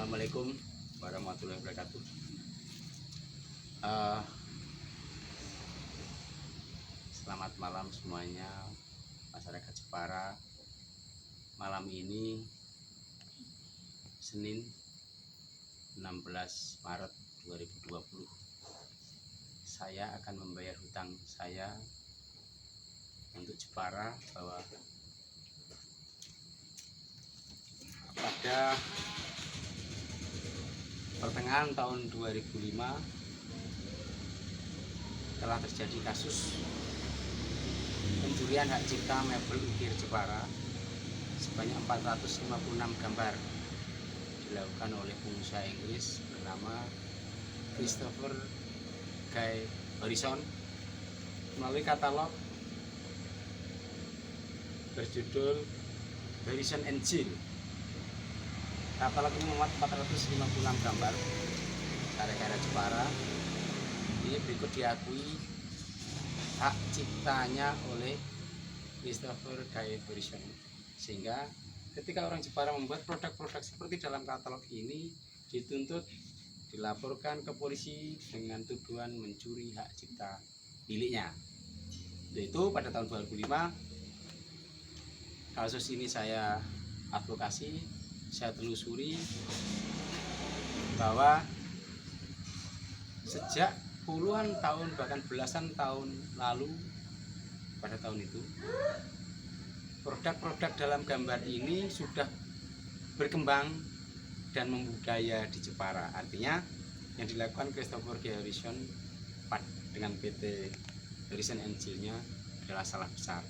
Assalamualaikum warahmatullahi wabarakatuh. Selamat malam semuanya, masyarakat Jepara. Malam ini Senin 16 Maret 2020, saya akan membayar hutang saya untuk Jepara bahwa pada pertengahan tahun 2005 telah terjadi kasus pencurian hak cipta mebel ukir Jepara sebanyak 456 gambar dilakukan oleh pengusaha Inggris bernama Christopher Guy Harrison melalui katalog berjudul Harrison and Jill. Katalog ini memuat 456 gambar karya-karya Jepara. Ini berikut diakui hak ciptanya oleh Christopher Guy Harrison, sehingga ketika orang Jepara membuat produk-produk seperti dalam katalog ini dituntut dilaporkan ke polisi dengan tuduhan mencuri hak cipta miliknya. Yaitu pada tahun 2005 kasus ini saya advokasi, saya telusuri bahwa sejak puluhan tahun bahkan belasan tahun lalu, pada tahun itu produk-produk dalam gambar ini sudah berkembang dan membudaya di Jepara. Artinya yang dilakukan Christopher Guy Harrison dengan PT Harrison and Jill-nya adalah salah besar.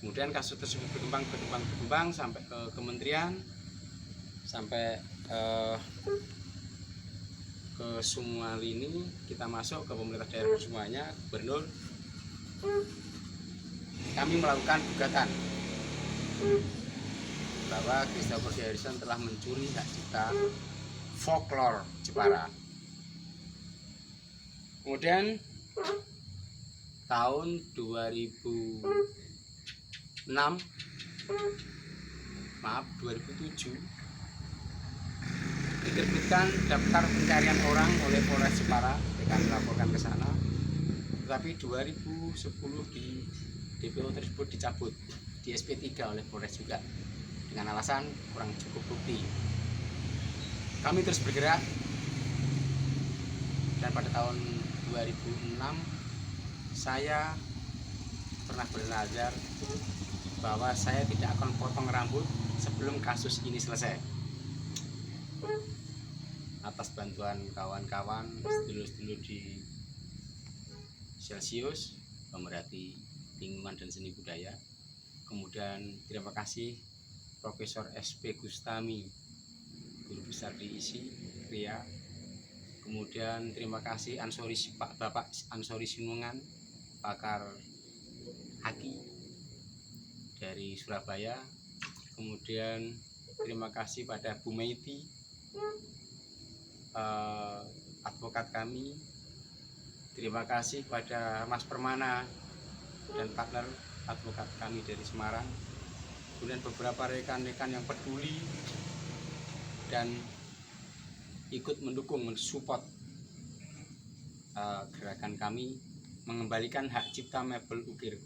Kemudian kasus tersebut berkembang sampai ke kementerian, sampai ke semua lini, kita masuk ke pemerintah daerah semuanya, gubernur. Kami melakukan gugatan bahwa Christopher Guy Harrison telah mencuri hak cipta folklore Jepara. Kemudian tahun 2007 diterbitkan daftar pencarian orang oleh Polres Jepara, mereka melaporkan ke sana. Tetapi 2010 di DPO tersebut dicabut, di SP3 oleh Polres juga dengan alasan kurang cukup bukti. Kami terus bergerak dan pada tahun 2006 saya pernah bernazar bahwa saya tidak akan potong rambut sebelum kasus ini selesai. Atas bantuan kawan-kawan, sedulur-sedulur di Celsius, pemerhati lingkungan dan seni budaya. Kemudian terima kasih Profesor SP Gustami, guru besar di ISI Kria. Kemudian terima kasih Bapak Ansori Sinungan, pakar haki dari Surabaya. Kemudian terima kasih pada Bu Meiti, advokat kami. Terima kasih pada Mas Permana dan partner advokat kami dari Semarang. Kemudian beberapa rekan-rekan yang peduli dan ikut mendukung, mensupport gerakan kami mengembalikan hak cipta mebel ukir,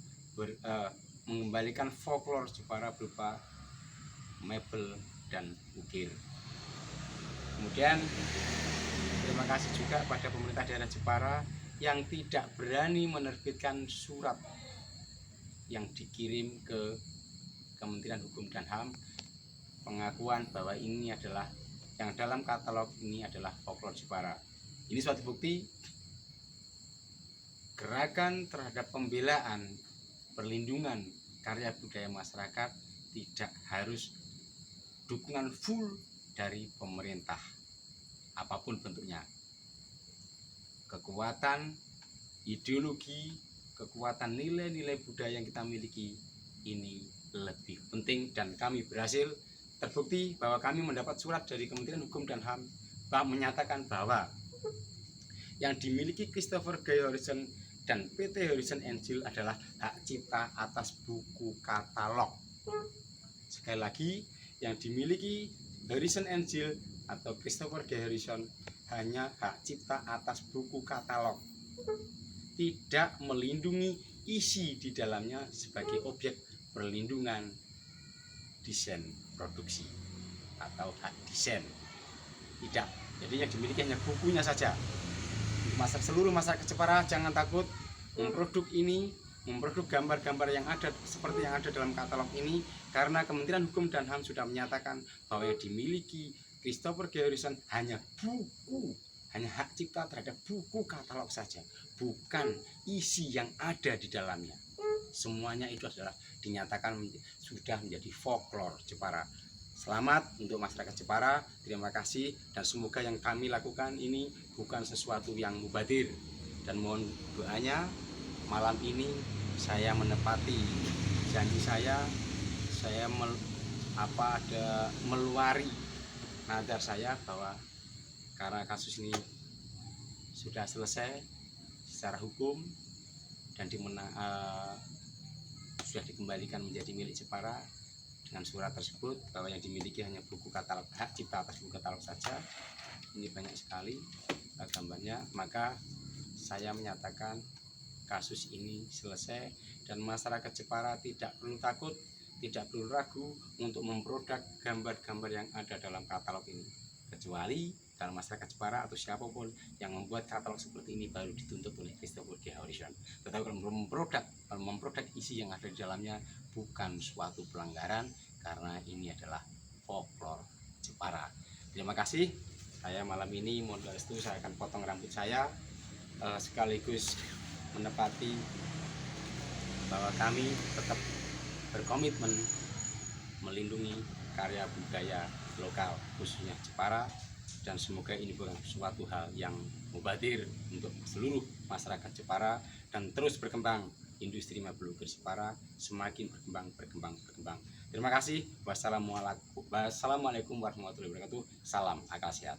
mengembalikan folklore Jepara berupa mebel dan ukir. Kemudian terima kasih juga pada pemerintah daerah Jepara yang tidak berani menerbitkan surat yang dikirim ke Kementerian Hukum dan HAM, pengakuan bahwa ini adalah yang dalam katalog ini adalah folklore Jepara. Ini suatu bukti gerakan terhadap pembelaan, perlindungan karya budaya masyarakat tidak harus dukungan full dari pemerintah apapun bentuknya. Kekuatan ideologi, kekuatan nilai-nilai budaya yang kita miliki ini lebih penting, dan kami berhasil terbukti bahwa kami mendapat surat dari Kementerian Hukum dan HAM menyatakan bahwa yang dimiliki Christopher Guy Harrison dan PT Harrison and Jill adalah hak cipta atas buku katalog. Sekali lagi, yang dimiliki Harrison and Jill atau Christopher G. Harrison hanya hak cipta atas buku katalog, tidak melindungi isi di dalamnya sebagai objek perlindungan desain produksi atau hak desain. Tidak, jadi yang dimiliki hanya bukunya saja. Seluruh masyarakat Jepara jangan takut memproduk ini, memproduk gambar-gambar yang ada seperti yang ada dalam katalog ini, karena Kementerian Hukum dan HAM sudah menyatakan bahwa yang dimiliki Christopher G. Harrison hanya buku, hanya hak cipta terhadap buku katalog saja, bukan isi yang ada di dalamnya. Semuanya itu adalah dinyatakan sudah menjadi folklore Jepara. Selamat untuk masyarakat Jepara, terima kasih, dan semoga yang kami lakukan ini bukan sesuatu yang mubadir, dan mohon doanya malam ini saya menepati janji saya meluari nadar saya bahwa karena kasus ini sudah selesai secara hukum dan sudah dikembalikan menjadi milik Jepara dengan surat tersebut bahwa yang dimiliki hanya buku katalog, hak cipta atas buku katalog saja. Ini banyak sekali gambarnya, maka saya menyatakan kasus ini selesai dan masyarakat Jepara tidak perlu takut, tidak perlu ragu untuk memproduk gambar-gambar yang ada dalam katalog ini, kecuali kalau masyarakat Jepara atau siapapun yang membuat katalog seperti ini baru dituntut oleh Christopher G. Harrison. Tetapi kalau memproduk isi yang ada di dalamnya bukan suatu pelanggaran, karena ini adalah folklore Jepara. Terima kasih. Saya malam ini mohon restu, saya akan potong rambut saya sekaligus menepati bahwa kami tetap berkomitmen melindungi karya budaya lokal khususnya Jepara, dan semoga ini bukan suatu hal yang mubadir untuk seluruh masyarakat Jepara, dan terus berkembang industri mebel lukisan Jepara semakin berkembang. Terima kasih. Wassalamualaikum warahmatullahi wabarakatuh. Salam akal sehat.